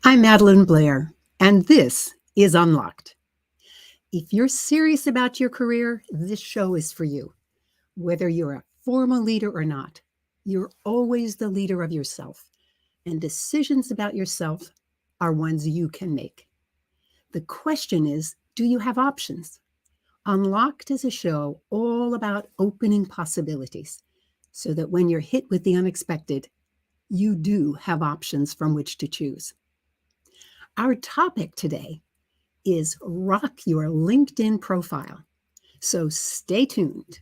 I'm Madelyn Blair, and this is Unlocked. If you're serious about your career, this show is for you. Whether you're a formal leader or not, you're always the leader of yourself, and decisions about yourself are ones you can make. The question is, do you have options? Unlocked is a show all about opening possibilities so that when you're hit with the unexpected, you do have options from which to choose. Our topic today is rock your LinkedIn profile. So stay tuned.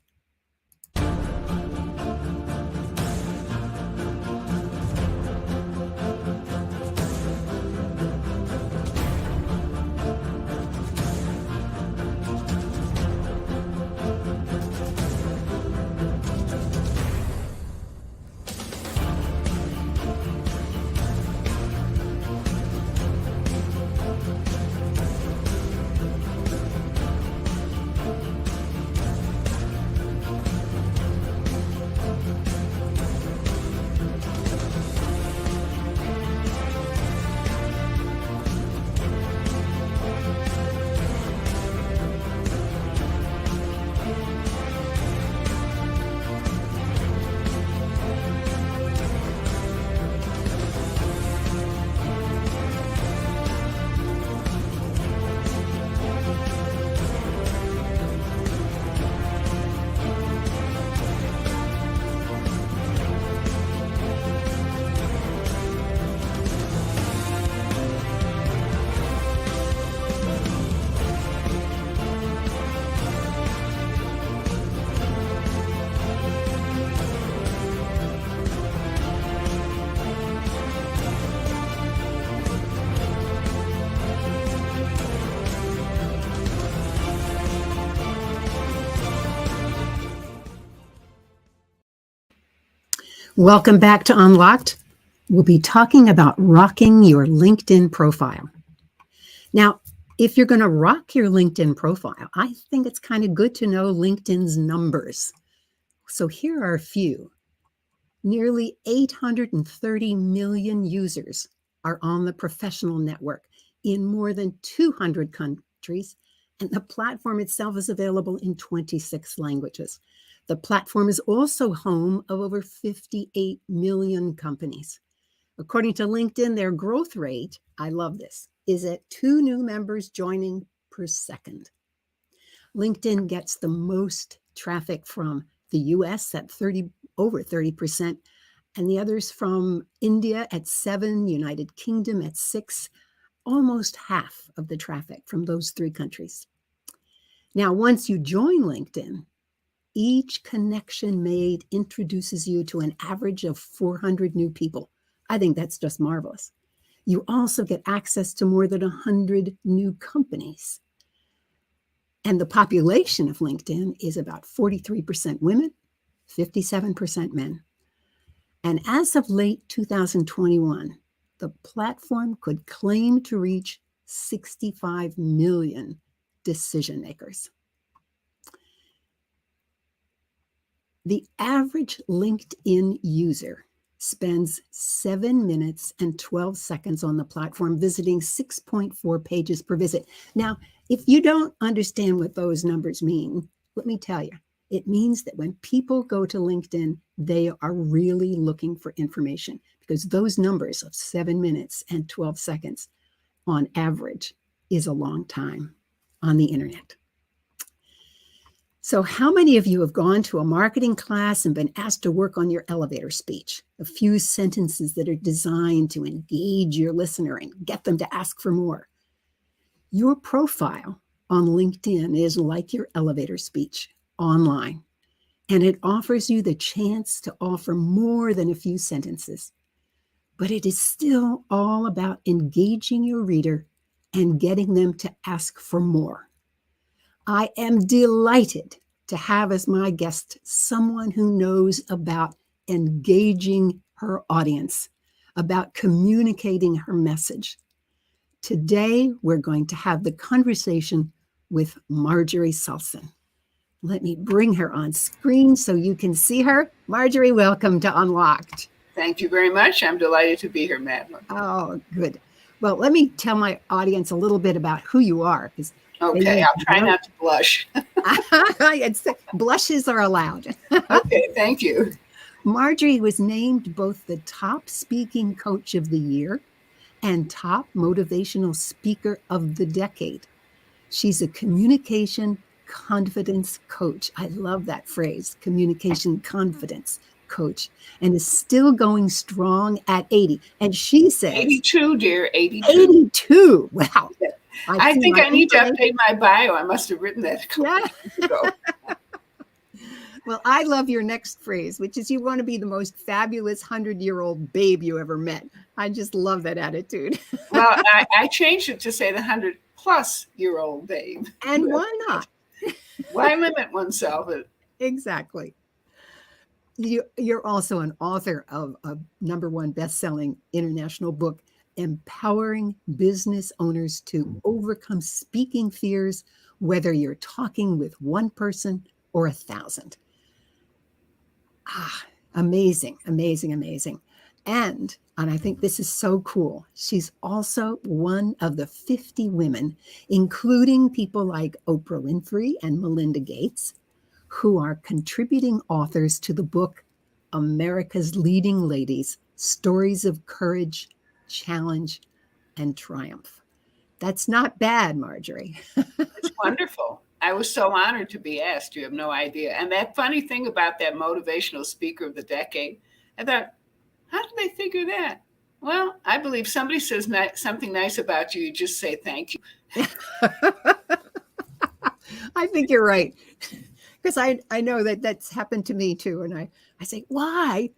Welcome back to Unlocked. We'll be talking about rocking your LinkedIn profile. Now, if you're going to rock your LinkedIn profile, I think it's kind of good to know LinkedIn's numbers. So here are a few. Nearly 830 million users are on the professional network in more than 200 countries, and the platform itself is available in 26 languages. The platform is also home of over 58 million companies. According to LinkedIn, their growth rate, I love this, is at 2 new members joining per second. LinkedIn gets the most traffic from the US at over 30%, and the others from India at 7, United Kingdom at 6, almost half of the traffic from those 3 countries. Now, once you join LinkedIn, each connection made introduces you to an average of 400 new people. I think that's just marvelous. You also get access to more than 100 new companies. And the population of LinkedIn is about 43% women, 57% men. And as of late 2021, the platform could claim to reach 65 million decision makers. The average LinkedIn user spends 7 minutes and 12 seconds on the platform, visiting 6.4 pages per visit. Now, if you don't understand what those numbers mean, let me tell you, it means that when people go to LinkedIn, they are really looking for information, because those numbers of 7 minutes and 12 seconds on average is a long time on the internet. So how many of you have gone to a marketing class and been asked to work on your elevator speech? A few sentences that are designed to engage your listener and get them to ask for more. Your profile on LinkedIn is like your elevator speech online, and it offers you the chance to offer more than a few sentences. But it is still all about engaging your reader and getting them to ask for more. I am delighted to have as my guest someone who knows about engaging her audience, about communicating her message. Today, we're going to have the conversation with Marjorie Saulson. Let me bring her on screen so you can see her. Marjorie, welcome to Unlocked. Thank you very much. I'm delighted to be here, Madelyn. Oh, good. Well, let me tell my audience a little bit about who you are, because they Okay, need I'll to try know. not to blush. Blushes are allowed. Okay, thank you. Marjorie was named both the top speaking coach of the year and top motivational speaker of the decade. She's a communication confidence coach. I love that phrase, communication confidence coach, and is still going strong at 80. And she says, 82, dear, 82. 82. Wow. Yeah. I I see think my I need to information. update my bio. I must have written that a Yeah. couple of years ago. Well, I love your next phrase, which is you want to be the most fabulous 100-year-old babe you ever met. I just love that attitude. Well, I changed it to say the 100-plus-year-old babe. And why not? Why limit oneself? Exactly. You're also an author of a number one best-selling international book, Empowering Business Owners to Overcome Speaking Fears, whether you're talking with one person or 1,000. Ah, amazing, amazing, amazing. And I think this is so cool. She's also one of the 50 women, including people like Oprah Winfrey and Melinda Gates, who are contributing authors to the book America's Leading Ladies: Stories of Courage, Challenge, and Triumph. That's not bad, Marjorie. It's wonderful. I was so honored to be asked. You have no idea. And that funny thing about that motivational speaker of the decade, I thought, how did they figure that? Well, I believe somebody says something nice about you, you just say thank you. I think you're right. Because I know that that's happened to me too. And I say, why?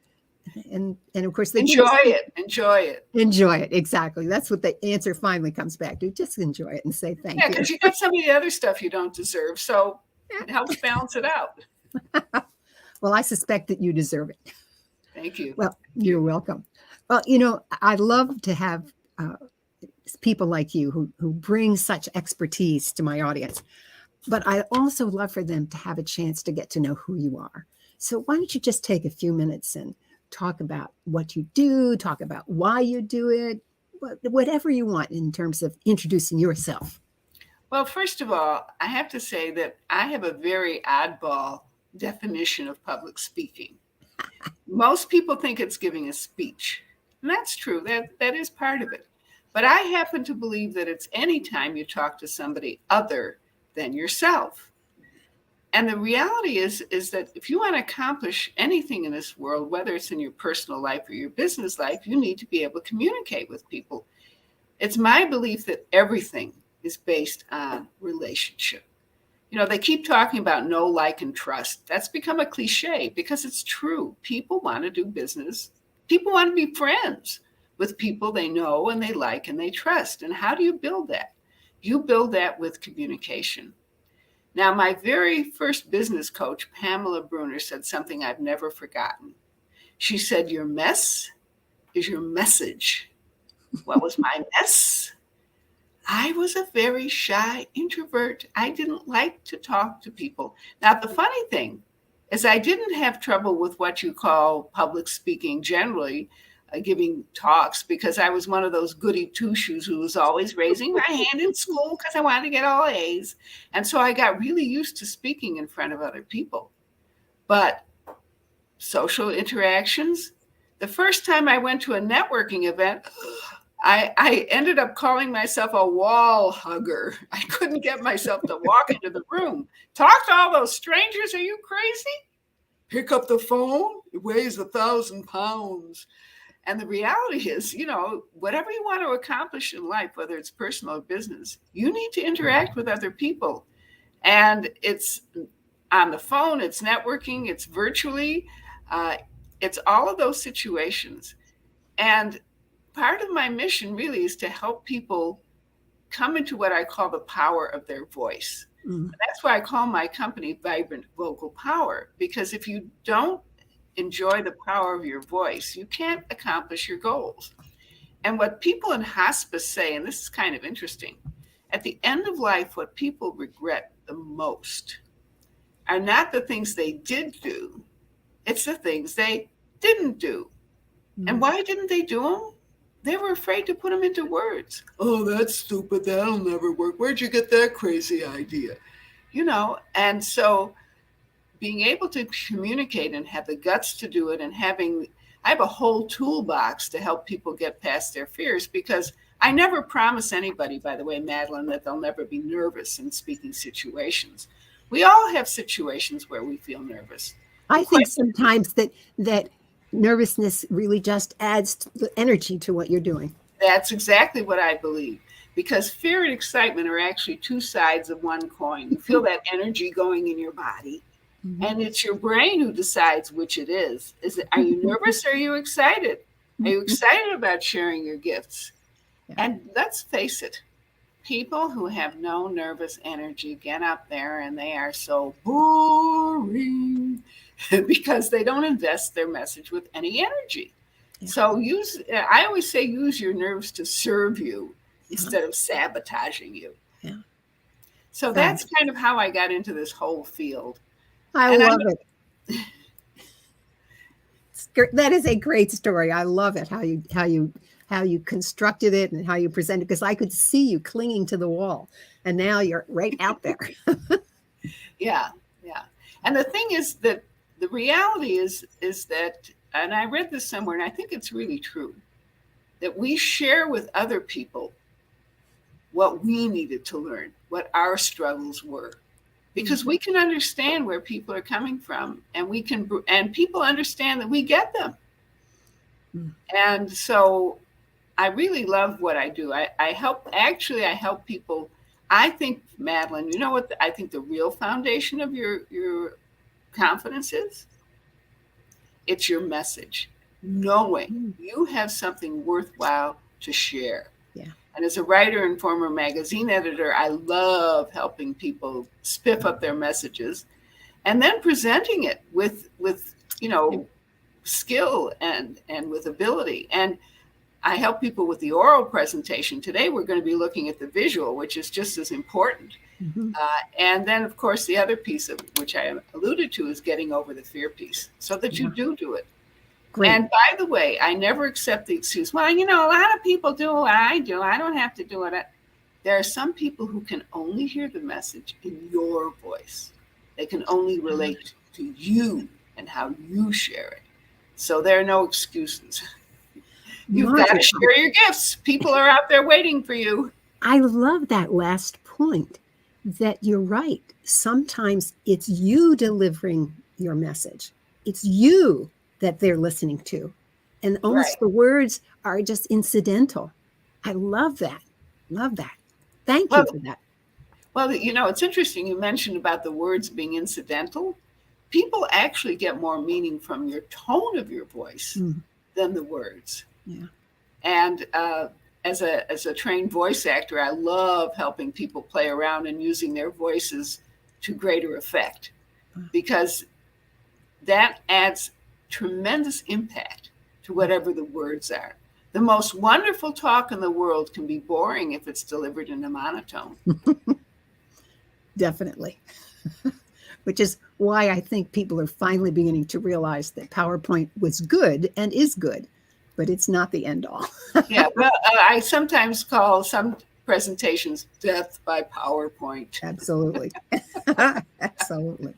And of course they give Enjoy us it. Enjoy it. enjoy it. Exactly. That's what the answer finally comes back to. Just enjoy it and say thank Yeah, you. because you got some of the other stuff you don't deserve. So it helps balance it out. Well, I suspect that you deserve it. Thank you. Well, Thank you. you're welcome. Well, I love to have people like you who bring such expertise to my audience. But I also love for them to have a chance to get to know who you are. So why don't you just take a few minutes and talk about what you do, talk about why you do it, whatever you want in terms of introducing yourself. Well, first of all, I have to say that I have a very oddball definition of public speaking. Most people think it's giving a speech. And that's true. That is part of it. But I happen to believe that it's any time you talk to somebody other than yourself. And the reality is that if you want to accomplish anything in this world, whether it's in your personal life or your business life, you need to be able to communicate with people. It's my belief that everything is based on relationship. They keep talking about know, like, and trust. That's become a cliche because it's true. People want to do business. People want to be friends with people they know and they like and they trust. And how do you build that? You build that with communication. Now, my very first business coach, Pamela Bruner, said something I've never forgotten. She said, your mess is your message. What was my mess? I was a very shy introvert. I didn't like to talk to people. Now, the funny thing is, I didn't have trouble with what you call public speaking generally, giving talks, because I was one of those goody two shoes who was always raising my hand in school because I wanted to get all A's. And so I got really used to speaking in front of other people. But social interactions, the first time I went to a networking event, I ended up calling myself a wall hugger. I couldn't get myself to walk into the room. Talk to all those strangers? Are you crazy? Pick up the phone. It weighs 1,000 pounds. And the reality is, whatever you want to accomplish in life, whether it's personal or business, you need to interact with other people. And it's on the phone, it's networking, it's virtually, it's all of those situations. And part of my mission really is to help people come into what I call the power of their voice. Mm. That's why I call my company Vibrant Vocal Power, because if you don't enjoy the power of your voice, you can't accomplish your goals. And what people in hospice say, and this is kind of interesting, at the end of life, what people regret the most are not the things they did do, it's the things they didn't do. And Mm. why didn't they do them? they were afraid to put them into words. Oh, that's stupid. That'll never work. Where'd you get that crazy idea? And so being able to communicate and have the guts to do it, and I have a whole toolbox to help people get past their fears, because I never promise anybody, by the way, Madelyn, that they'll never be nervous in speaking situations. We all have situations where we feel nervous. I think sometimes that nervousness really just adds the energy to what you're doing. That's exactly what I believe, because fear and excitement are actually two sides of one coin. You feel that energy going in your body, and it's your brain who decides which it is. Are you nervous or are you excited? Are you excited about sharing your gifts? Yeah. And let's face it, people who have no nervous energy get up there and they are so boring because they don't invest their message with any energy. Yeah. So I always say, use your nerves to serve you instead of sabotaging you. Yeah. So that's kind of how I got into this whole field. I love it. That is a great story. I love it. How you constructed it and how you presented, because I could see you clinging to the wall, and now you're right out there. Yeah. And the thing is that the reality is that, and I read this somewhere, and I think it's really true, that we share with other people what we needed to learn, what our struggles were, because we can understand where people are coming from, and people understand that we get them. And so I really love what I do. I help people. I think, Madelyn, you know what I think the real foundation of your confidence is? It's your message, knowing you have something worthwhile to share. Yeah. And as a writer and former magazine editor, I love helping people spiff up their messages and then presenting it with skill and with ability. And I help people with the oral presentation. Today, we're going to be looking at the visual, which is just as important. And then, of course, the other piece of which I alluded to is getting over the fear piece, so that you do it. Great. And by the way, I never accept the excuse, well, a lot of people do what I do. I don't have to do it. There are some people who can only hear the message in your voice. They can only relate to you and how you share it. So there are no excuses. You've got to share your gifts. People are out there waiting for you. I love that last point, that you're right. Sometimes it's you delivering your message. It's you that they're listening to. And almost the words are just incidental. I love that. Love that. Thank you for that. Well, it's interesting. You mentioned about the words being incidental. People actually get more meaning from your tone of your voice than the words. Yeah. And as a trained voice actor, I love helping people play around and using their voices to greater effect, because that adds tremendous impact to whatever the words are. The most wonderful talk in the world can be boring if it's delivered in a monotone. Definitely. Which is why I think people are finally beginning to realize that PowerPoint was good and is good, but it's not the end all. Yeah, well, I sometimes call some presentations death by PowerPoint. Absolutely. Absolutely.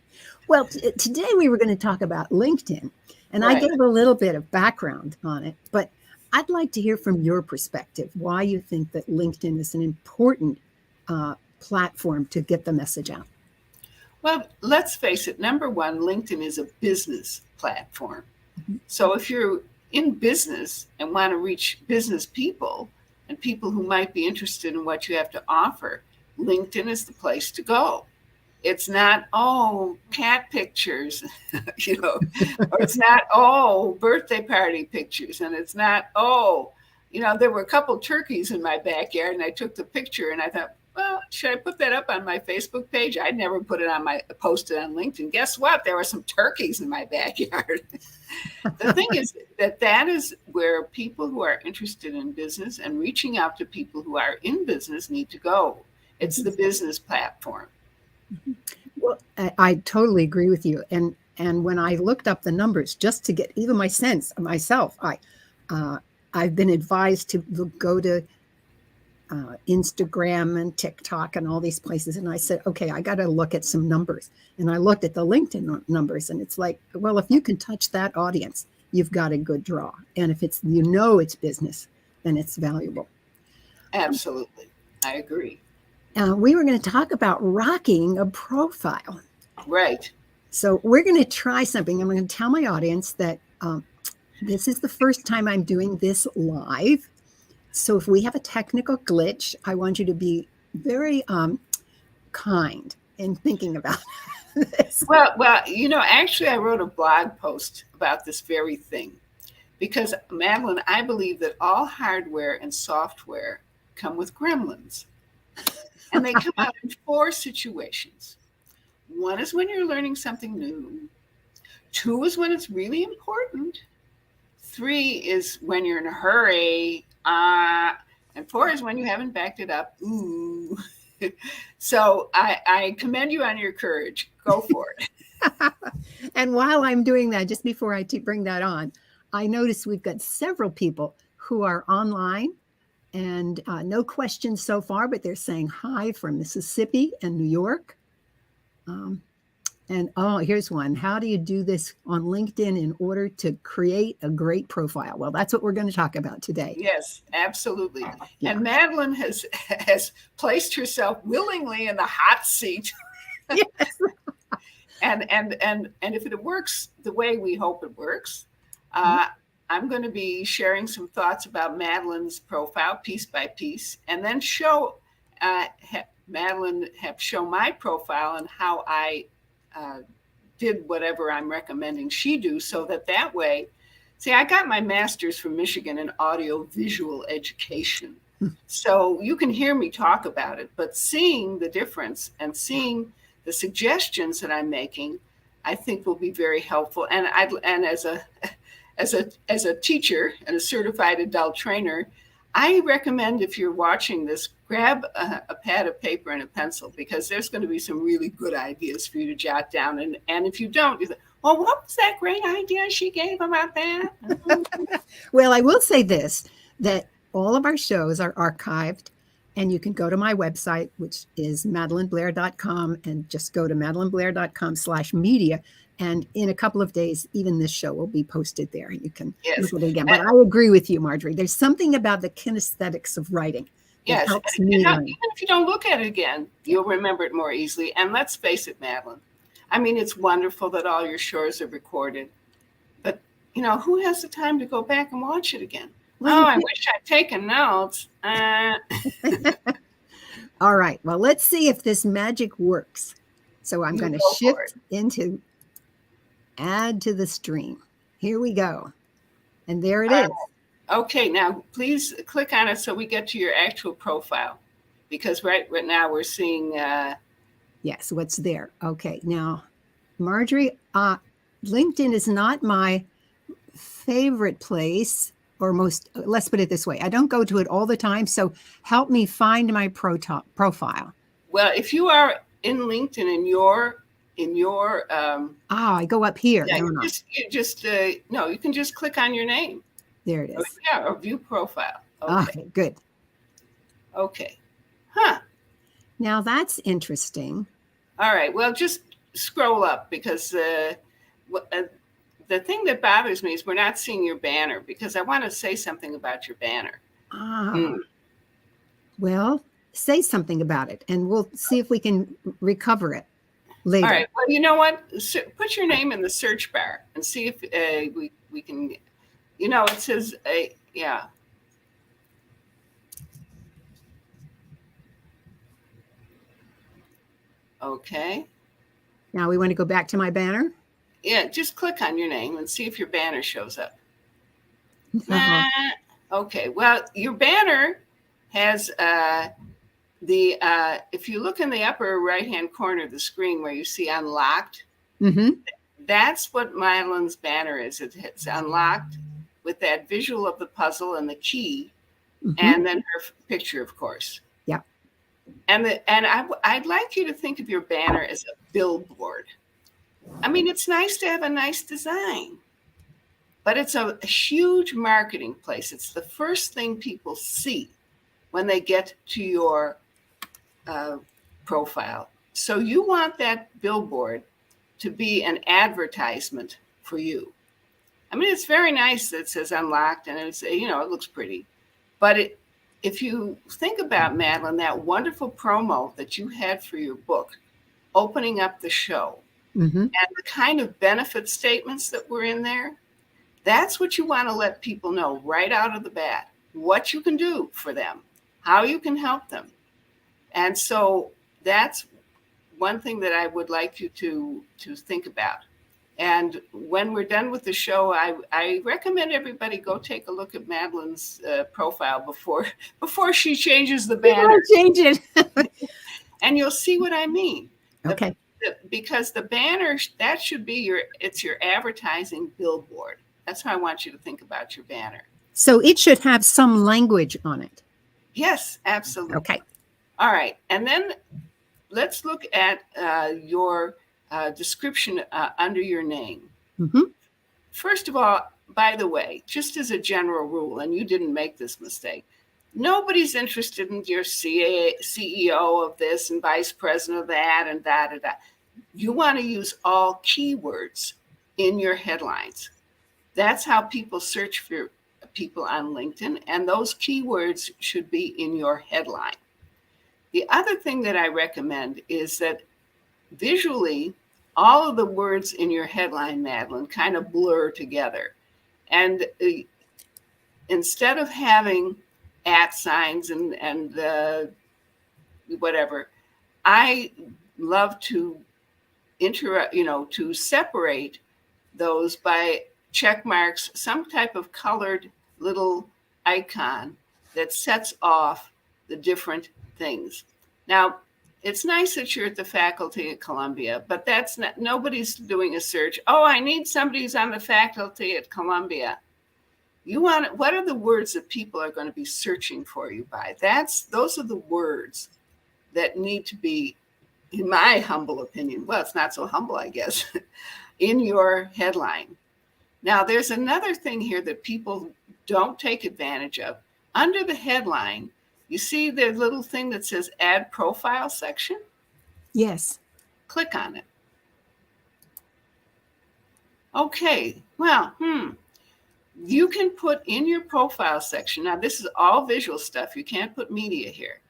Well, today we were going to talk about LinkedIn, and I gave a little bit of background on it, but I'd like to hear from your perspective why you think that LinkedIn is an important platform to get the message out. Well, let's face it. Number one, LinkedIn is a business platform. So if you're in business and want to reach business people and people who might be interested in what you have to offer, LinkedIn is the place to go. It's not, cat pictures, or it's not, birthday party pictures. And it's not, there were a couple turkeys in my backyard and I took the picture and I thought, well, should I put that up on my Facebook page? I'd never posted on LinkedIn. Guess what? There were some turkeys in my backyard. The thing is that is where people who are interested in business and reaching out to people who are in business need to go. It's the business platform. Well, I totally agree with you. And when I looked up the numbers just to get even my sense of myself, I've been advised to go to Instagram and TikTok and all these places. And I said, okay, I got to look at some numbers. And I looked at the LinkedIn numbers, and it's like, well, if you can touch that audience, you've got a good draw. And if it's, it's business, then it's valuable. Absolutely. I agree. We were going to talk about rocking a profile. Right. So we're going to try something. I'm going to tell my audience that this is the first time I'm doing this live. So if we have a technical glitch, I want you to be very kind in thinking about this. Well, actually, I wrote a blog post about this very thing because, Madelyn, I believe that all hardware and software come with gremlins. And they come out in 4 situations. 1 is when you're learning something new. 2 is when it's really important. 3 is when you're in a hurry. And 4 is when you haven't backed it up. Ooh. So I commend you on your courage. Go for it. And while I'm doing that, just before I bring that on, I noticed we've got several people who are online, and no questions so far, but they're saying hi from Mississippi and New York. And here's one. How do you do this on LinkedIn in order to create a great profile? Well, that's what we're going to talk about today. Yes, absolutely. Yeah. And Madelyn has placed herself willingly in the hot seat. Yes. and if it works the way we hope it works, I'm going to be sharing some thoughts about Madelyn's profile piece by piece, and then show Madelyn show my profile and how I did whatever I'm recommending she do, so that way, see, I got my master's from Michigan in audio visual education. So you can hear me talk about it, but seeing the difference and seeing the suggestions that I'm making, I think will be very helpful. And as a teacher and a certified adult trainer, I recommend, if you're watching this, grab a pad of paper and a pencil, because there's going to be some really good ideas for you to jot down. And if you don't, you think, well, what was that great idea she gave about that? Well, I will say this, that all of our shows are archived, and you can go to my website, which is madelynblair.com, and just go to madelynblair.com/media. And in a couple of days, even this show will be posted there, and you can look at it again. But I agree with you, Marjorie. There's something about the kinesthetics of writing that helps me learn. Even if you don't look at it again, you'll remember it more easily. And let's face it, Madelyn, I mean, it's wonderful that all your shows are recorded. But, who has the time to go back and watch it again? Well, I wish I'd taken notes. All right. Well, let's see if this magic works. So I'm going to shift into add to the stream. Here we go. And there it is. Okay, now please click on it so we get to your actual profile, because right now we're seeing yes, what's there. Okay, now Marjorie, LinkedIn is not my favorite place, or let's put it this way, I don't go to it all the time, so help me find my profile. Well, if you are in LinkedIn in your I go up here. Yeah, you can just click on your name. There it is. Or view profile. Okay, good. Okay. Huh. Now that's interesting. All right. Well, just scroll up, because the thing that bothers me is we're not seeing your banner, because I want to say something about your banner. Well, say something about it, and we'll see if we can recover it later. All right. Well, you know what? Put your name in the search bar and see if we can. It says, yeah. Okay. Now we want to go back to my banner. Yeah, just click on your name and see if your banner shows up. Okay. Well, your banner has if you look in the upper right-hand corner of the screen where you see unlocked, that's what Madelyn's banner is. It's unlocked with that visual of the puzzle and the key, and then her picture, of course. Yeah. And I'd like you to think of your banner as a billboard. I mean, it's nice to have a nice design, but it's a huge marketing place. It's the first thing people see when they get to your profile. So you want that billboard to be an advertisement for you. I mean, it's very nice that it says unlocked and it's, it looks pretty. But if you think about, Madelyn, that wonderful promo that you had for your book, opening up the show, and the kind of benefit statements that were in there, that's what you want to let people know right out of the bat, what you can do for them, how you can help them. And so that's one thing that I would like you to think about. And when we're done with the show, I recommend everybody go take a look at Madelyn's profile before she changes the banner. Change it. And you'll see what I mean. Okay. Because the banner, that should be your advertising billboard. That's how I want you to think about your banner. So it should have some language on it. Yes, absolutely. Okay. All right. And then let's look at your description under your name. First of all, by the way, just as a general rule, and you didn't make this mistake, nobody's interested in your CEO of this and vice president of that and da-da-da. You want to use all keywords in your headlines. That's how people search for people on LinkedIn, and those keywords should be in your headline. The other thing that I recommend is that visually, all of the words in your headline, Madelyn, kind of blur together. And instead of having @ signs and whatever, I love to to separate those by check marks, some type of colored little icon that sets off the different things. Now, it's nice that you're at the faculty at Columbia, but that's not, nobody's doing a search. Oh, I need somebody who's on the faculty at Columbia. What are the words that people are going to be searching for you by? Those are the words that need to be, in my humble opinion, well, it's not so humble, I guess, in your headline. Now, there's another thing here that people don't take advantage of. Under the headline, you see the little thing that says add profile section? Yes. Click on it. Okay, well, you can put in your profile section. Now, this is all visual stuff. You can't put media here.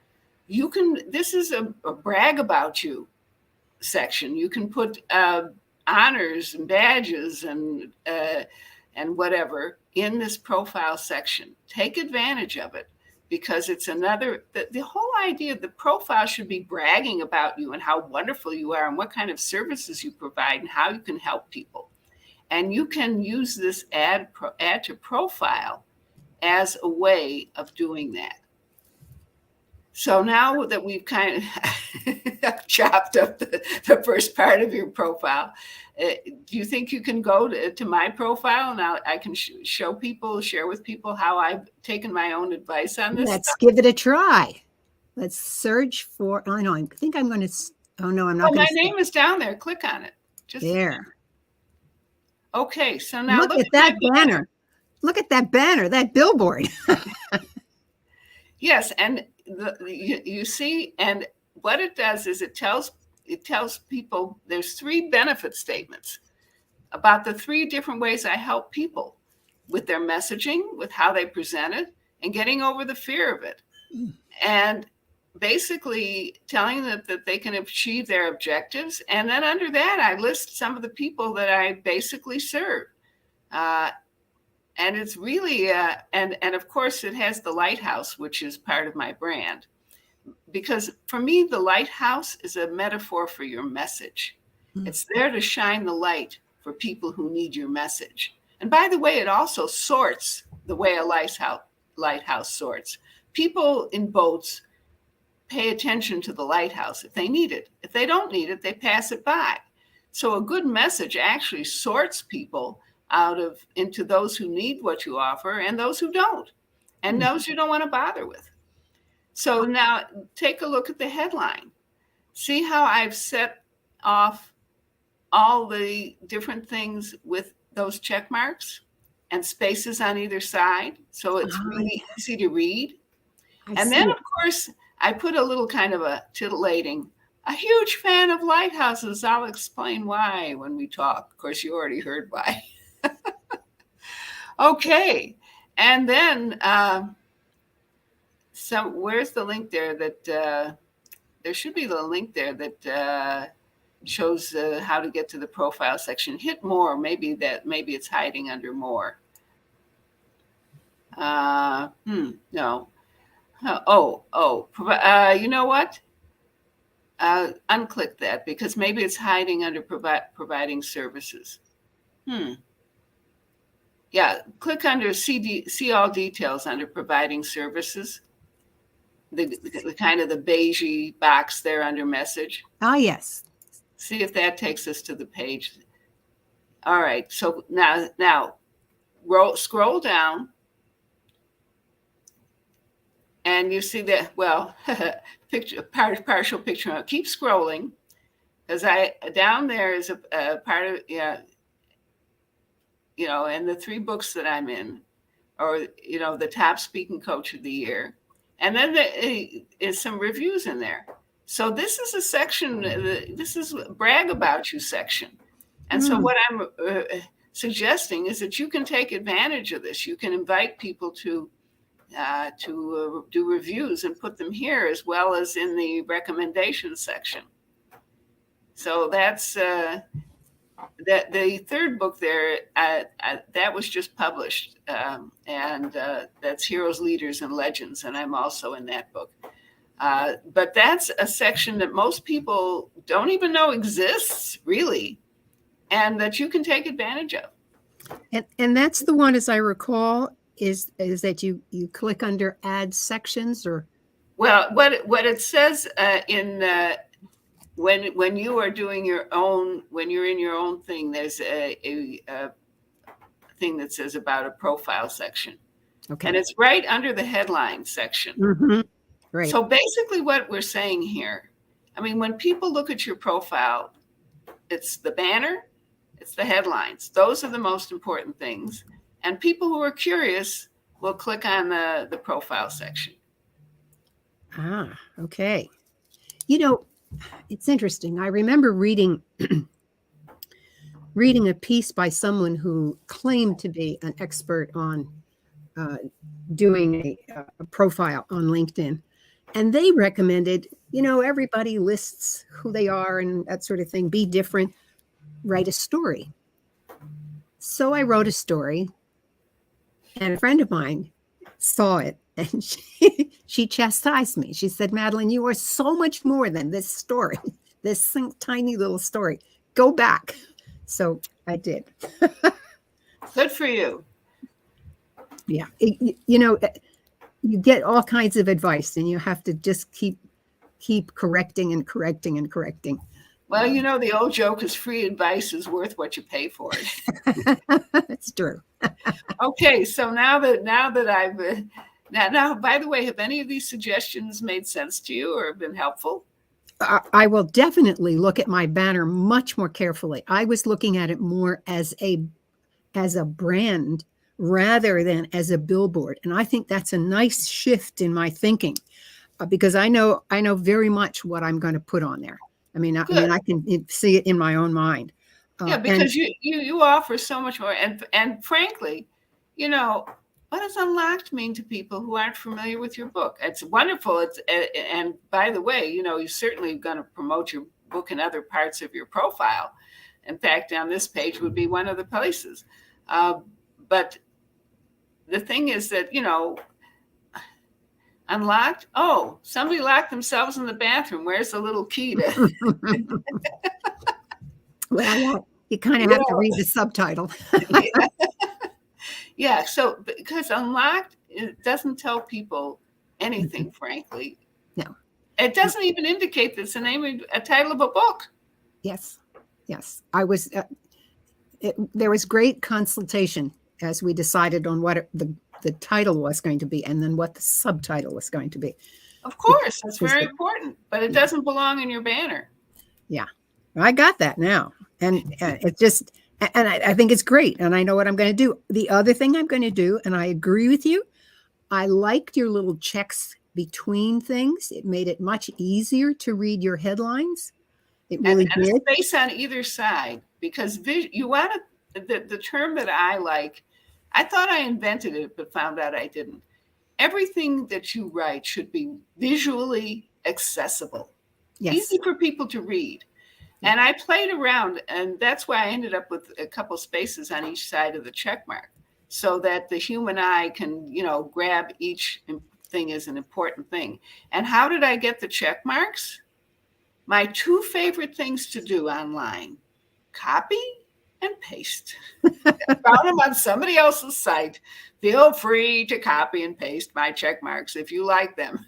This is a brag about you section. You can put honors and badges and whatever in this profile section. Take advantage of it, because it's the whole idea of the profile should be bragging about you and how wonderful you are and what kind of services you provide and how you can help people. And you can use this add to profile as a way of doing that. So now that we've kind of chopped up the first part of your profile, do you think you can go to my profile and I can share with people how I've taken my own advice on this? Let's give it a try. Let's search for, I think I'm going to, oh no, I'm not. My name is down there. Click on it. Just there. Okay, so now look at that banner. Look at that banner, that billboard. Yes, and you see, and what it does is it tells people there's 3 benefit statements about the 3 different ways I help people with their messaging, with how they present it, and getting over the fear of it. And basically telling them that they can achieve their objectives. And then under that, I list some of the people that I basically serve. And it's really, and of course it has the lighthouse, which is part of my brand. Because for me, the lighthouse is a metaphor for your message. It's there to shine the light for people who need your message. And by the way, it also sorts the way a lighthouse sorts. People in boats pay attention to the lighthouse if they need it. If they don't need it, they pass it by. So a good message actually sorts people into those who need what you offer and those who don't, and those you don't want to bother with. So now take a look at the headline. See how I've set off all the different things with those check marks? and spaces on either side. So it's really easy to read. And then, of course, I put a little kind of a titillating, a huge fan of lighthouses. I'll explain why when we talk. Of course, you already heard why. Okay. And then, so where's the link there that there should be the link there that shows how to get to the profile section. Hit more. Maybe it's hiding under more. No. You know what? Unclick that because maybe it's hiding under providing services. Yeah, click under see all details under providing services. The kind of the beigey box there under message. Ah, yes. See if that takes us to the page. All right. So now scroll down. And you see that, well, partial picture. Keep scrolling because down there is a part of, and the 3 books that I'm in, or, the top speaking coach of the year. And then there is some reviews in there. So this is a section, this is brag about you section. And so what I'm suggesting is that you can take advantage of this. You can invite people to do reviews and put them here as well as in the recommendation section. So that's that the 3rd book there that was just published, and that's Heroes, Leaders, and Legends, and I'm also in that book. But that's a section that most people don't even know exists, really, and that you can take advantage of. And that's the one, as I recall, is that you click under add sections or? Well, what it says when you are doing your own, when you're in your own thing, there's a thing that says about a profile section. Okay. And it's right under the headline section. Mm-hmm. Right. So basically what we're saying here, I mean, when people look at your profile, it's the banner, it's the headlines. Those are the most important things. And people who are curious will click on the profile section. Ah, okay. It's interesting. I remember reading a piece by someone who claimed to be an expert on doing a profile on LinkedIn. And they recommended, everybody lists who they are and that sort of thing. Be different. Write a story. So I wrote a story. And a friend of mine saw it and she chastised me. She said, Madelyn, you are so much more than this story, this tiny little story. Go back. So I did. Good for you. Yeah. You get all kinds of advice and you have to just keep correcting and correcting and correcting. Well, the old joke is free advice is worth what you pay for it. That's true. Okay, so now that I've now, by the way, have any of these suggestions made sense to you or been helpful? I will definitely look at my banner much more carefully. I was looking at it more as a brand rather than as a billboard, and I think that's a nice shift in my thinking because I know very much what I'm going to put on there. I mean, I can see it in my own mind. Yeah, because you offer so much more. And frankly, what does unlocked mean to people who aren't familiar with your book? It's wonderful. And by the way, you're certainly going to promote your book in other parts of your profile. In fact, on this page would be one of the places. But the thing is that, unlocked. Oh, somebody locked themselves in the bathroom. Where's the little key to? Well, you kind of have to read the subtitle. Yeah. So because unlocked, it doesn't tell people anything, frankly. No. It doesn't even indicate that it's the name of a title of a book. Yes. I was. There was great consultation as we decided on what the title was going to be and then what the subtitle was going to be. Of course, that's very important, but it doesn't belong in your banner. Yeah, I got that now. And it just, And I think it's great. And I know what I'm going to do. The other thing I'm going to do, and I agree with you, I liked your little checks between things. It made it much easier to read your headlines. It really and a did. space on either side, because you want to, the term that I like, I thought I invented it, but found out I didn't. Everything that you write should be visually accessible, Yes. easy for people to read. Yeah. And I played around, and that's why I ended up with a couple spaces on each side of the check mark, so that the human eye can, grab each thing as an important thing. And how did I get the check marks? My two favorite things to do online: copy and paste. Found them on somebody else's site. Feel free to copy and paste my check marks if you like them.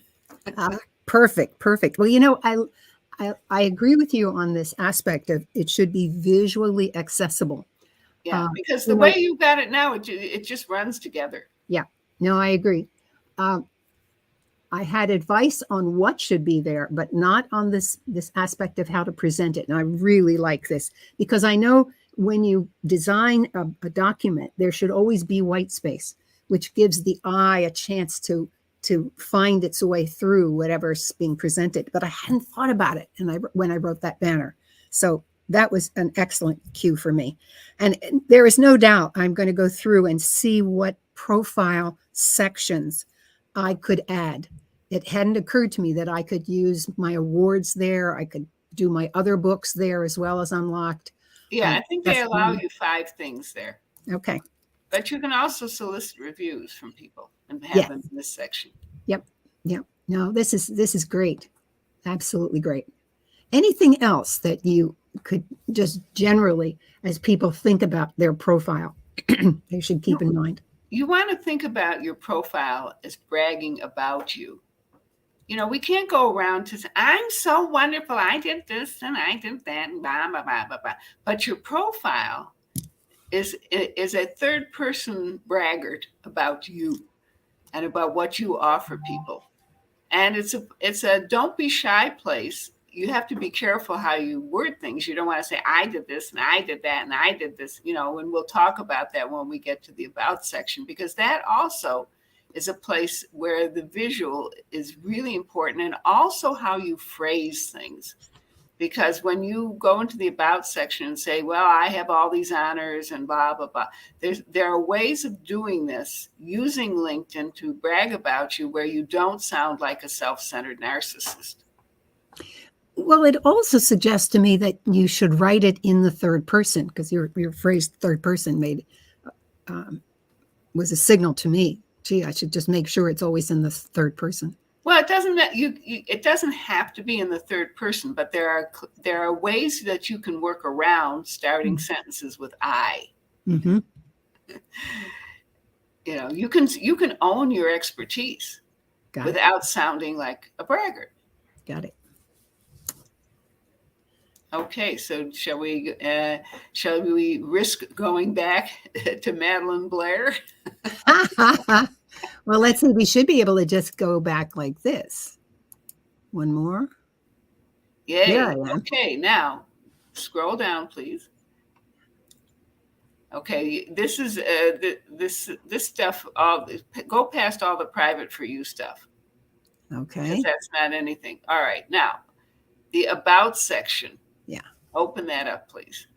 Perfect. Perfect. Well, I agree with you on this aspect of it should be visually accessible. Yeah, because You the know, way you got it now, it just runs together. yeah, no, I agree. I had advice on what should be there, but not on this aspect of how to present it. And I really like this because I know when you design a document, there should always be white space, which gives the eye a chance to find its way through whatever's being presented. But I hadn't thought about it, and when I wrote that banner, so that was an excellent cue for me. And there is no doubt I'm going to go through and see what profile sections I could add. It hadn't occurred to me that I could use my awards there. I could do my other books there as well as Unlocked. Yeah, I think they That's allow you 5 things there. okay. But you can also solicit reviews from people and have Yeah. them in this section. Yep. Yep. No, this is great. Absolutely great. Anything else that you could just generally, as people think about their profile, they should keep in mind? You want to think about your profile as bragging about you. We can't go around to say, I'm so wonderful, I did this and I did that, and blah, blah, blah, blah, blah. But your profile is a third person braggart about you and about what you offer people. And it's a don't be shy place. You have to be careful how you word things. You don't want to say, I did this and I did that and I did this, and we'll talk about that when we get to the about section, because that also is a place where the visual is really important, and also how you phrase things. Because when you go into the about section and say, well, I have all these honors and blah, blah, blah, there are ways of doing this using LinkedIn to brag about you where you don't sound like a self-centered narcissist. Well, it also suggests to me that you should write it in the third person, because your phrase third person was a signal to me. Gee, I should just make sure it's always in the third person. Well, it doesn't have to be in the third person, but there are ways that you can work around starting sentences with I. Mm-hmm. You can own your expertise without sounding like a braggart. Got it. Okay, so shall we risk going back to Madelyn Blair? Well, let's see. We should be able to just go back like this. One more. Yay. Okay, now scroll down, please. Okay, this is this stuff. Go past all the private for you stuff. Okay. Because that's not anything. All right, now the about section. Yeah. Open that up, please.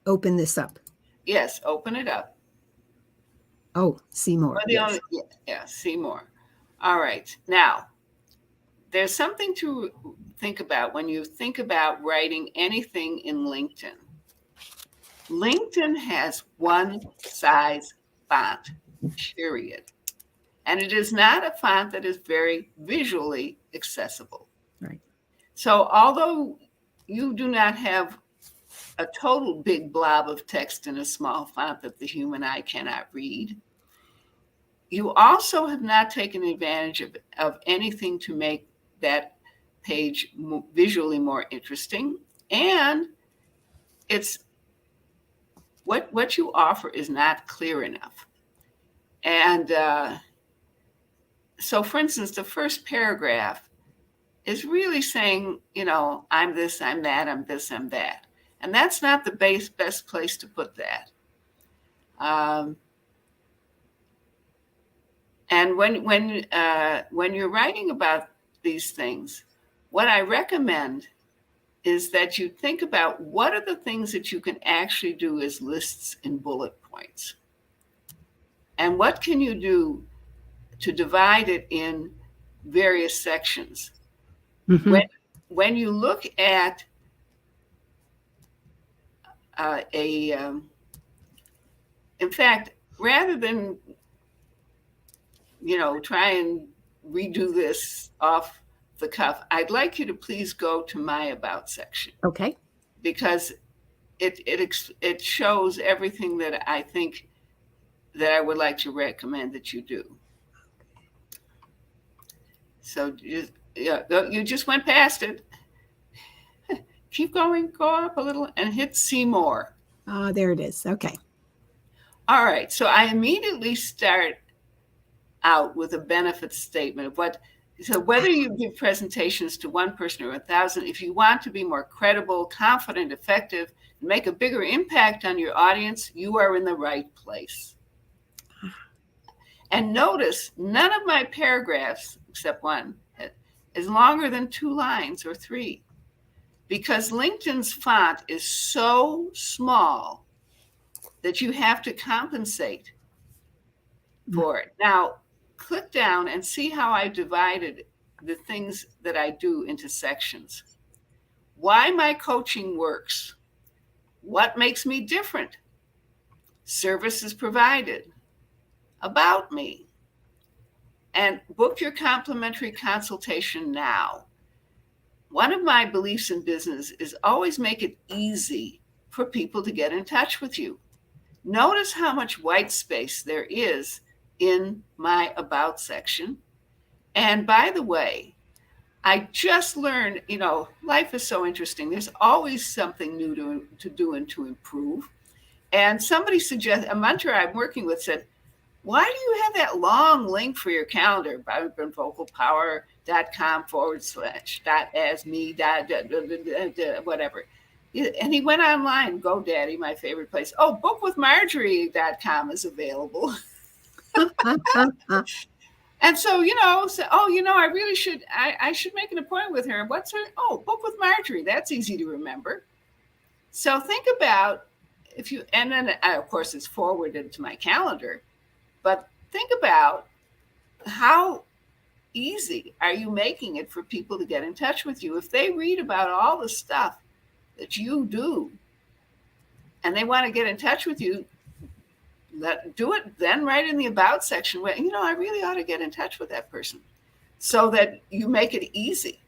Open this up. Yes, open it up. Oh, see more. Yes. See more. All right. Now, there's something to think about when you think about writing anything in LinkedIn. LinkedIn has one size font, period. And it is not a font that is very visually accessible. Right. So although you do not have a total big blob of text in a small font that the human eye cannot read, you also have not taken advantage of anything to make that page visually more interesting. And it's what you offer is not clear enough. And so, for instance, the first paragraph is really saying, I'm this, I'm that, I'm this, I'm that. And that's not the best place to put that. And when you're writing about these things, what I recommend is that you think about what are the things that you can actually do as lists and bullet points. And what can you do to divide it in various sections? Mm-hmm. When you look at in fact, rather than, try and redo this off the cuff, I'd like you to please go to my About section. Okay. Because it shows everything that I think that I would like to recommend that you do. So you just went past it. Keep going, go up a little and hit see more. There it is. Okay. All right. So I immediately start out with a benefit statement of so whether you give presentations to one person or 1,000, if you want to be more credible, confident, effective, and make a bigger impact on your audience, you are in the right place. And notice none of my paragraphs, except one, is longer than 2 lines or 3, because LinkedIn's font is so small that you have to compensate for it. Now, click down and see how I divided the things that I do into sections. Why my coaching works. What makes me different. Services provided. About me. And book your complimentary consultation now. One of my beliefs in business is always make it easy for people to get in touch with you. Notice how much white space there is in my About section. And by the way, I just learned, life is so interesting. There's always something new to do and to improve. And somebody suggested, a mentor I'm working with said, why do you have that long link for your calendar? vibrantfocalpower.com/.as-me, whatever. And he went online, GoDaddy, my favorite place. Oh, bookwithmarjorie.com is available. And so, I really should, I should make an appointment with her. What's her? Oh, Book with Marjorie. That's easy to remember. So think about and then of course it's forwarded to my calendar, but think about how easy are you making it for people to get in touch with you? If they read about all the stuff that you do and they want to get in touch with you, do it then right in the About section where, I really ought to get in touch with that person so that you make it easy.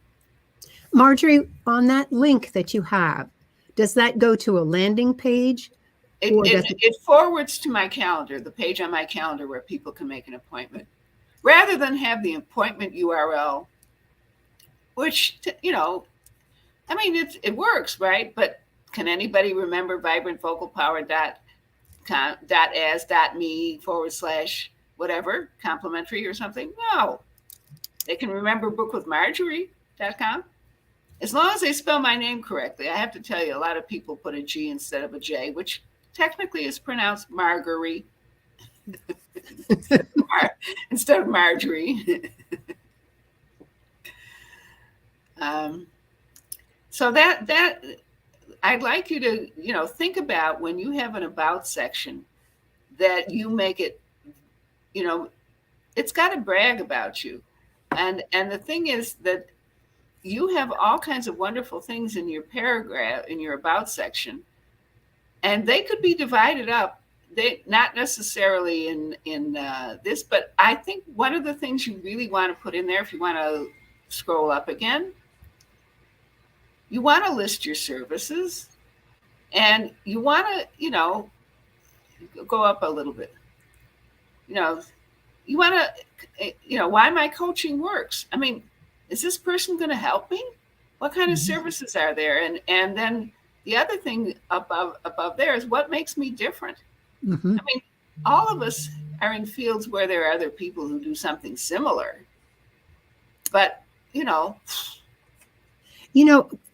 Marjorie, on that link that you have, does that go to a landing page? It forwards to my calendar, the page on my calendar where people can make an appointment, rather than have the appointment URL, which, it works, right? But can anybody remember vibrantfocalpower.as.me/whatever, complimentary or something? No. They can remember bookwithmarjorie.com. As long as they spell my name correctly. I have to tell you, a lot of people put a G instead of a J, which technically is pronounced Marjorie instead of Marjorie. So that I'd like you to, think about when you have an About section that you make it, it's got to brag about you. And the thing is that you have all kinds of wonderful things in your paragraph, in your About section, and they could be divided up. They not necessarily in this, but I think one of the things you really want to put in there, if you want to scroll up again, you want to list your services, and you want to, go up a little bit. You want to, why my coaching works. I mean, is this person going to help me? What kind of services are there? And then the other thing above there is what makes me different. Mm-hmm. I mean, all of us are in fields where there are other people who do something similar, but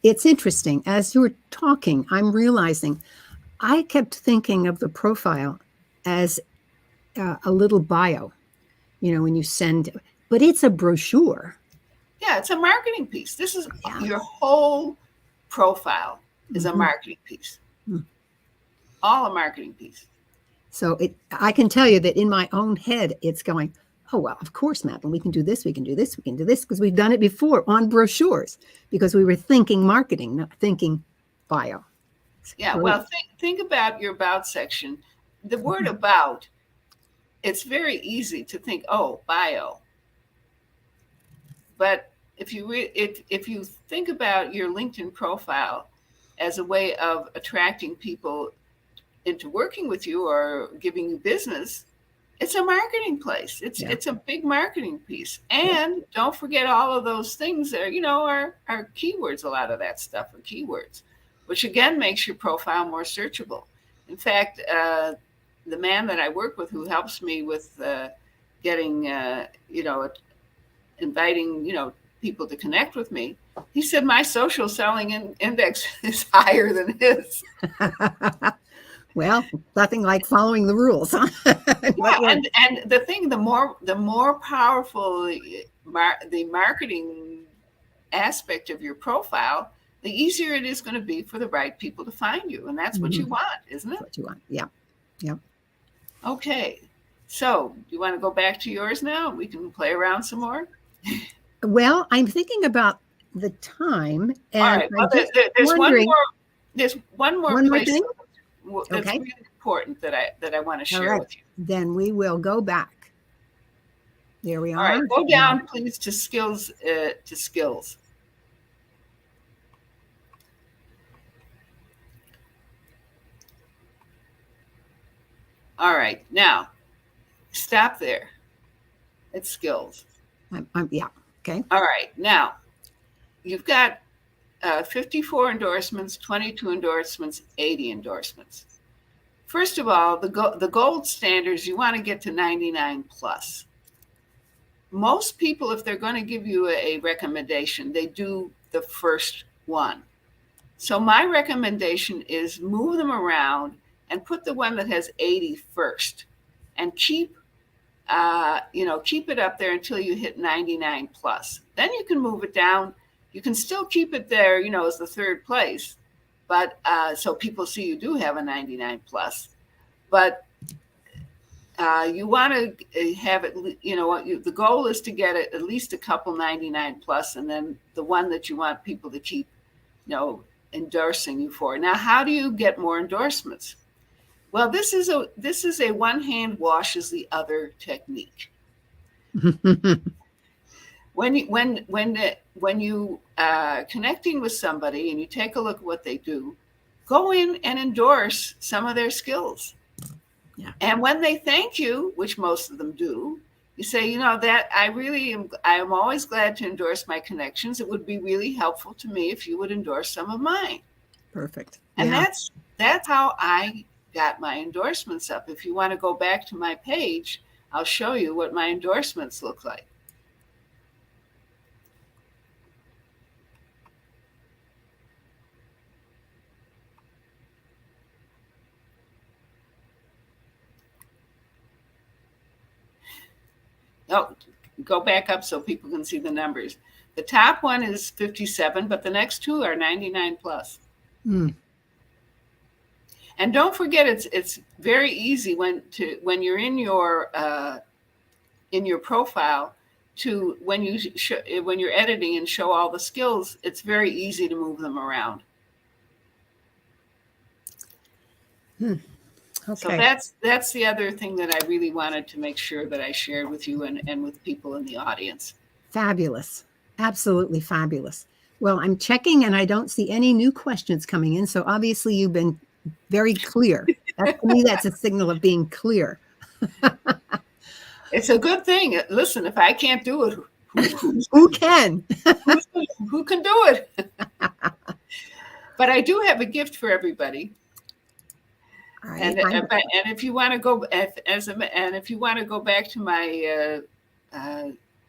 It's interesting. As you were talking, I'm realizing I kept thinking of the profile as a little bio, when you send, but it's a brochure. Yeah, it's a marketing piece. This is Yeah. your whole profile is a marketing piece. All a marketing piece. So I can tell you that in my own head, it's going, oh, well, of course, Madelyn, we can do this, we can do this, we can do this, because we've done it before on brochures, because we were thinking marketing, not thinking bio. Yeah, well, think about your about section. The word about, it's very easy to think, oh, bio. But if you think about your LinkedIn profile as a way of attracting people into working with you or giving you business, it's a marketing place. It's a big marketing piece. And don't forget all of those things that are keywords. A lot of that stuff are keywords, which again makes your profile more searchable. In fact, the man that I work with who helps me with getting inviting people to connect with me, he said my social selling index is higher than his. Well, nothing like following the rules. Yeah, and the thing, the more powerful the marketing aspect of your profile, the easier it is going to be for the right people to find you, and that's what you want, isn't it? That's what you want. Yeah. Okay, so you want to go back to yours now? We can play around some more. Well, I'm thinking about the time, and all right. Well, there's one more place thing? that's really important that I want to share with you. Then we will go back. There we are. All right, go down, please, to skills. All right, now stop there. It's skills. Yeah. Okay. All right, now you've got 54 endorsements, 22 endorsements, 80 endorsements. First of all, the gold standards, you want to get to 99 plus. Most people, if they're going to give you a recommendation, they do the first one. So my recommendation is move them around and put the one that has 80 first, and keep it up there until you hit 99 plus. Then you can move it down. You can still keep it there, as the third place, but so people see you do have a 99 plus. But you want to have it, the goal is to get it at least a couple 99 plus, and then the one that you want people to keep, endorsing you for. Now, how do you get more endorsements? Well, this is a one hand washes the other technique. When you connecting with somebody and you take a look at what they do, go in and endorse some of their skills. Yeah. And when they thank you, which most of them do, you say, that I am always glad to endorse my connections. It would be really helpful to me if you would endorse some of mine. Perfect. And that's how I got my endorsements up. If you want to go back to my page, I'll show you what my endorsements look like. Oh, go back up so people can see the numbers. The top one is 57, but the next two are 99 plus. Mm. And don't forget, it's very easy when you're in your profile to when you're editing and show all the skills. It's very easy to move them around. Okay. So that's the other thing that I really wanted to make sure that I shared with you and with people in the audience. Fabulous. Absolutely fabulous. Well, I'm checking and I don't see any new questions coming in. So obviously you've been very clear. To me, that's a signal of being clear. It's a good thing. Listen, if I can't do it, who can? Who can do it? But I do have a gift for everybody. Right. And if you want to go if you want to go back to my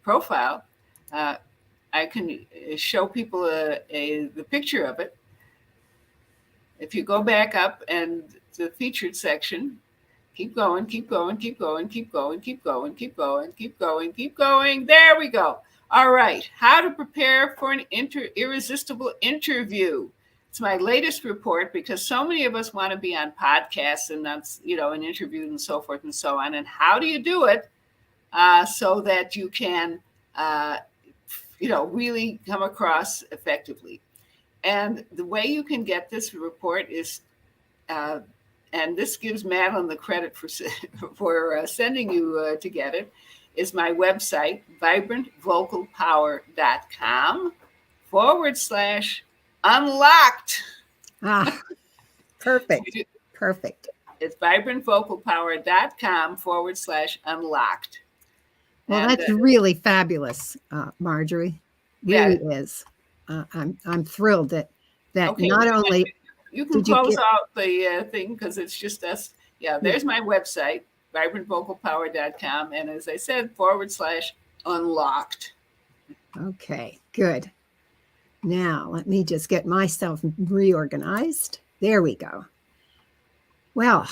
profile, I can show people the picture of it. If you go back up and the featured section, keep going, keep going, keep going, keep going, keep going, keep going, keep going, keep going. There we go. All right. How to prepare for an irresistible interview. It's my latest report because so many of us want to be on podcasts and that's, and interviewed and so forth and so on. And how do you do it so that you can, really come across effectively? And the way you can get this report is, and this gives Madelyn the credit for sending you to get it, is my website, vibrantvocalpower.com/unlocked. Perfect. Perfect. It's vibrantvocalpower.com/unlocked. Well, that's really fabulous, Marjorie. Really is. I'm thrilled that okay, not only you can close out the thing because it's just us. Yeah, there's my website, vibrantvocalpower.com, and as I said, /unlocked. Okay, good. Now let me just get myself reorganized. There we go. Well,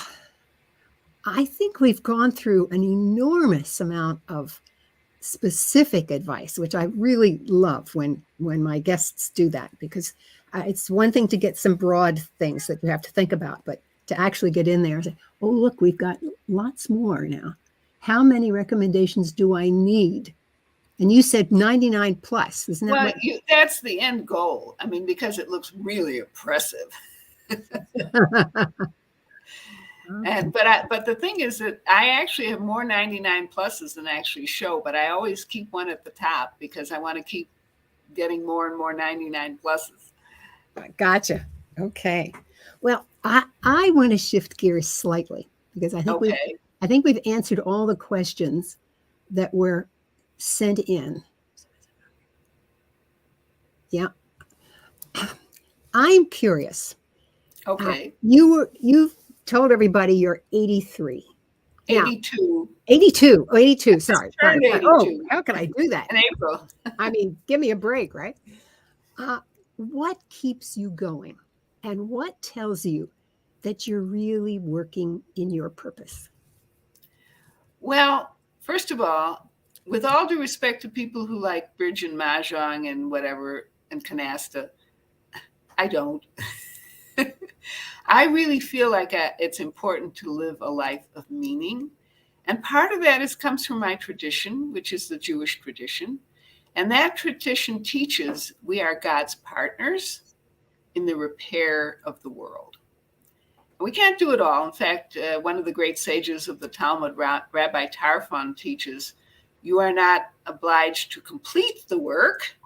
I think we've gone through an enormous amount of specific advice, which I really love when my guests do that, because it's one thing to get some broad things that you have to think about, but to actually get in there and say, oh, look, we've got lots more now. How many recommendations do I need? And you said 99 plus, isn't that that's the end goal. I mean, because it looks really oppressive. But the thing is that I actually have more 99 pluses than I actually show, but I always keep one at the top because I want to keep getting more and more 99 pluses. Gotcha. Okay. Well, I want to shift gears slightly because I think we've answered all the questions that were sent in. Yeah. I'm curious. Okay. You've told everybody you're 83. 82. 82. Oh, 82. Sorry. 82. Oh, how can I do that? In April. I mean, give me a break, right? What keeps you going? And what tells you that you're really working in your purpose? Well, first of all, with all due respect to people who like bridge and mahjong and whatever and canasta, I don't. I really feel like it's important to live a life of meaning. And part of that comes from my tradition, which is the Jewish tradition. And that tradition teaches we are God's partners in the repair of the world. We can't do it all. In fact, one of the great sages of the Talmud, Rabbi Tarfon, teaches you are not obliged to complete the work,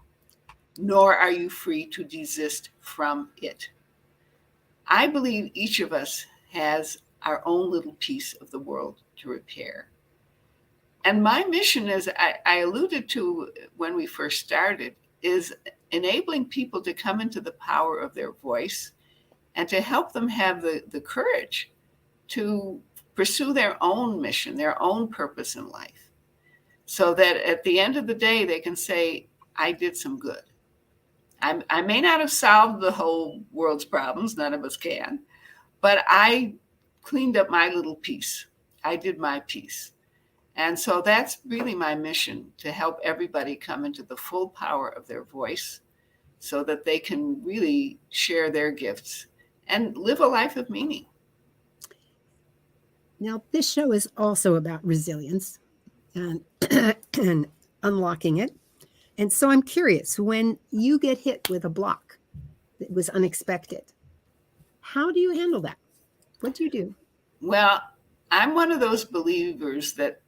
nor are you free to desist from it. I believe each of us has our own little piece of the world to repair. And my mission, as I alluded to when we first started, is enabling people to come into the power of their voice and to help them have the courage to pursue their own mission, their own purpose in life, so that at the end of the day, they can say, I did some good. I may not have solved the whole world's problems, none of us can, but I cleaned up my little piece. I did my piece. And so that's really my mission, to help everybody come into the full power of their voice so that they can really share their gifts and live a life of meaning. Now, this show is also about resilience and, and unlocking it. And so I'm curious, when you get hit with a block that was unexpected, how do you handle that? What do you do? Well, I'm one of those believers that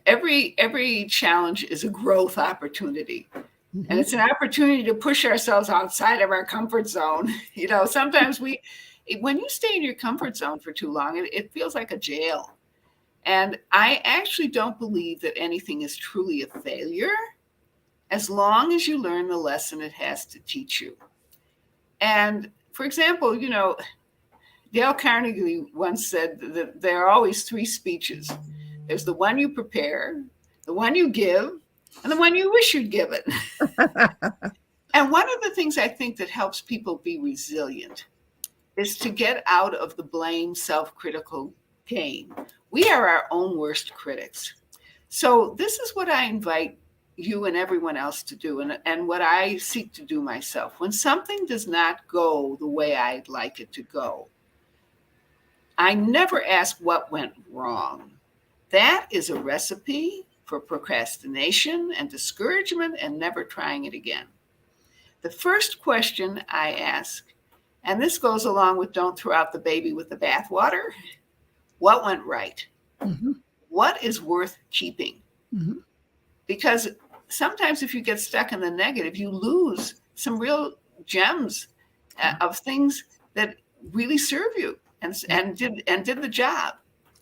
every challenge is a growth opportunity. Mm-hmm. And it's an opportunity to push ourselves outside of our comfort zone. Sometimes when you stay in your comfort zone for too long, it feels like a jail. And I actually don't believe that anything is truly a failure as long as you learn the lesson it has to teach you. And for example, Dale Carnegie once said that there are always three speeches. There's the one you prepare, the one you give, and the one you wish you'd given. And one of the things I think that helps people be resilient is to get out of the blame, self-critical game. We are our own worst critics. So this is what I invite you and everyone else to do, and what I seek to do myself. When something does not go the way I'd like it to go, I never ask what went wrong. That is a recipe for procrastination and discouragement and never trying it again. The first question I ask, and this goes along with don't throw out the baby with the bathwater, what went right? Mm-hmm. What is worth keeping? Mm-hmm. Because sometimes if you get stuck in the negative, you lose some real gems of things that really serve you and did the job.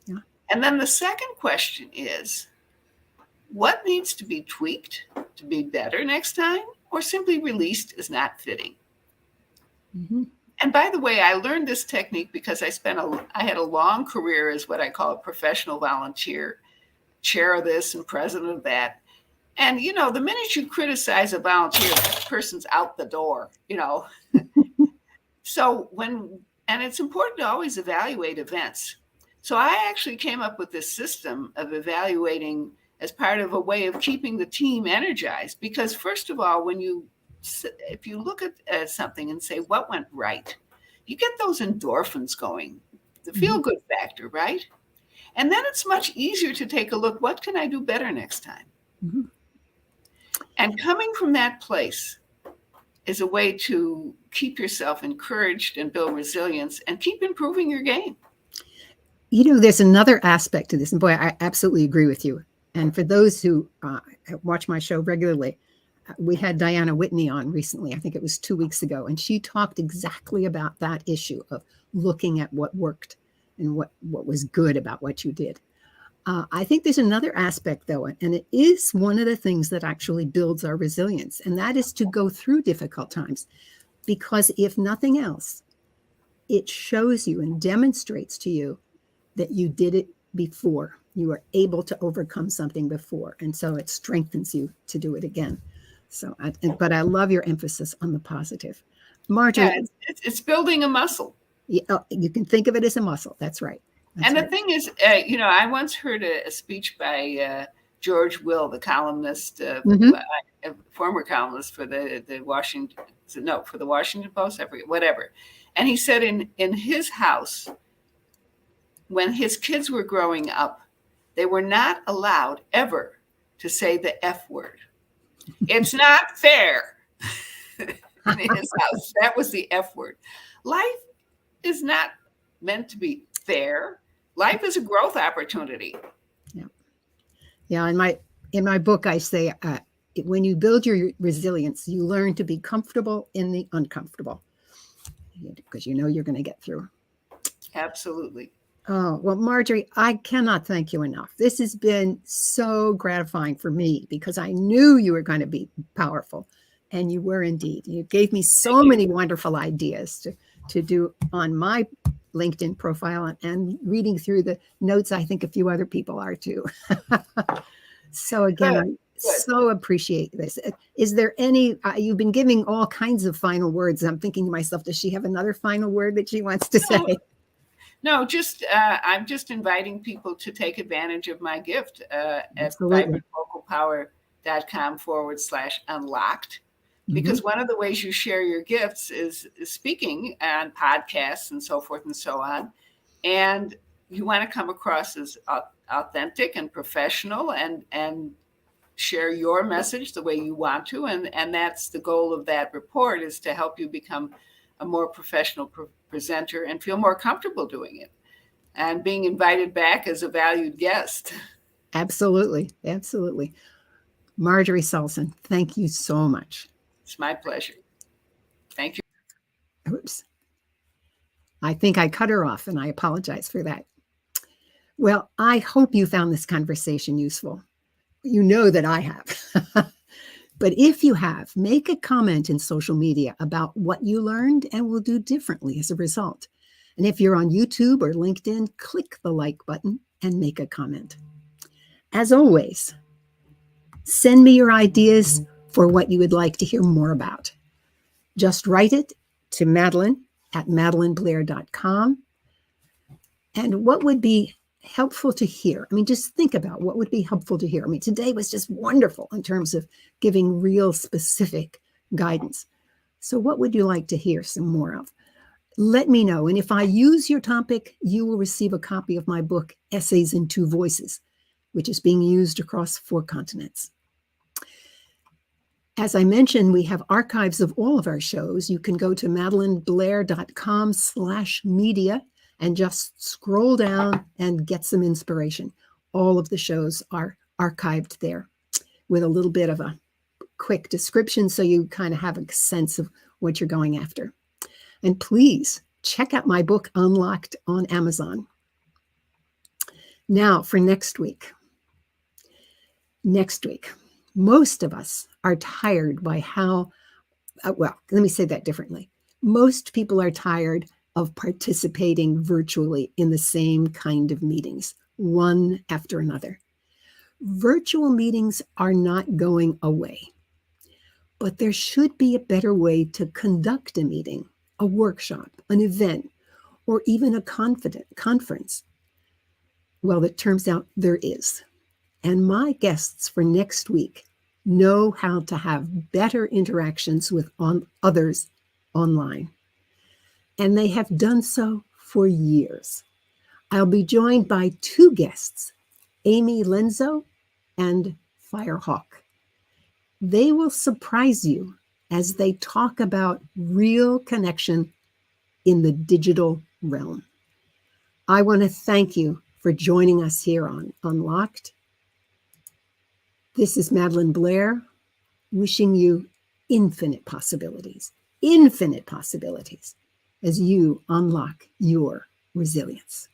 Yeah. And then the second question is, what needs to be tweaked to be better next time, or simply released as not fitting? Mm-hmm. And by the way, I learned this technique because I had a long career as what I call a professional volunteer, chair of this and president of that. And, you know, the minute you criticize a volunteer, that person's out the door, you know. And it's important to always evaluate events. So I actually came up with this system of evaluating as part of a way of keeping the team energized. Because first of all, if you look at something and say, what went right? You get those endorphins going, the feel-good factor, right? And then it's much easier to take a look, what can I do better next time? Mm-hmm. And coming from that place is a way to keep yourself encouraged and build resilience and keep improving your game. You know, there's another aspect to this. And boy, I absolutely agree with you. And for those who watch my show regularly, we had Diana Whitney on recently. I think it was 2 weeks ago. And she talked exactly about that issue of looking at what worked and what was good about what you did. I think there's another aspect, though, and it is one of the things that actually builds our resilience, and that is to go through difficult times. Because if nothing else, it shows you and demonstrates to you that you did it before. You were able to overcome something before, and so it strengthens you to do it again. So, but I love your emphasis on the positive. Marjorie. Yeah, it's building a muscle. You can think of it as a muscle. That's right. And the thing is, you know, I once heard a speech by George Will, the columnist, a former columnist for the Washington Post, I forget, whatever. And he said in his house, when his kids were growing up, they were not allowed ever to say the F word. It's not fair. In his house, that was the F word. Life is not meant to be fair. Life is a growth opportunity. Yeah. In my book, I say when you build your resilience, you learn to be comfortable in the uncomfortable, because you know you're going to get through. Absolutely. Oh, well, Marjorie, I cannot thank you enough. This has been so gratifying for me because I knew you were going to be powerful, and you were indeed. You gave me so many wonderful ideas to do on my LinkedIn profile, and reading through the notes, I think a few other people are too. So again, I so appreciate this. Is there any, you've been giving all kinds of final words. I'm thinking to myself, does she have another final word that she wants to say? No, I'm just inviting people to take advantage of my gift at vibrantlocalpower.com/unlocked. Because one of the ways you share your gifts is speaking on podcasts and so forth and so on. And you want to come across as authentic and professional and share your message the way you want to. And that's the goal of that report, is to help you become a more professional presenter and feel more comfortable doing it and being invited back as a valued guest. Absolutely. Absolutely. Marjorie Saulson, thank you so much. It's my pleasure. Thank you. Oops. I think I cut her off, and I apologize for that. Well, I hope you found this conversation useful. You know that I have. But if you have, make a comment in social media about what you learned and will do differently as a result. And if you're on YouTube or LinkedIn, click the like button and make a comment. As always, Send me your ideas for what you would like to hear more about. Just write it to Madelyn at madelynblair.com. And what would be helpful to hear? I mean, just think about what would be helpful to hear. I mean, today was just wonderful in terms of giving real specific guidance. So what would you like to hear some more of? Let me know. And if I use your topic, you will receive a copy of my book, Essays in Two Voices, which is being used across 4 continents. As I mentioned, we have archives of all of our shows. You can go to madelynblair.com/media and just scroll down and get some inspiration. All of the shows are archived there with a little bit of a quick description so you kind of have a sense of what you're going after. And please check out my book, Unlocked, on Amazon. Now for next week. Next week, most of us are tired by how, well, let me say that differently. Most people are tired of participating virtually in the same kind of meetings, one after another. Virtual meetings are not going away, but there should be a better way to conduct a meeting, a workshop, an event, or even a conference. Well, it turns out there is. And my guests for next week know how to have better interactions with others online. And they have done so for years. I'll be joined by 2 guests, Amy Lenzo and Firehawk. They will surprise you as they talk about real connection in the digital realm. I want to thank you for joining us here on Unlocked. This is Madelyn Blair, wishing you infinite possibilities as you unlock your resilience.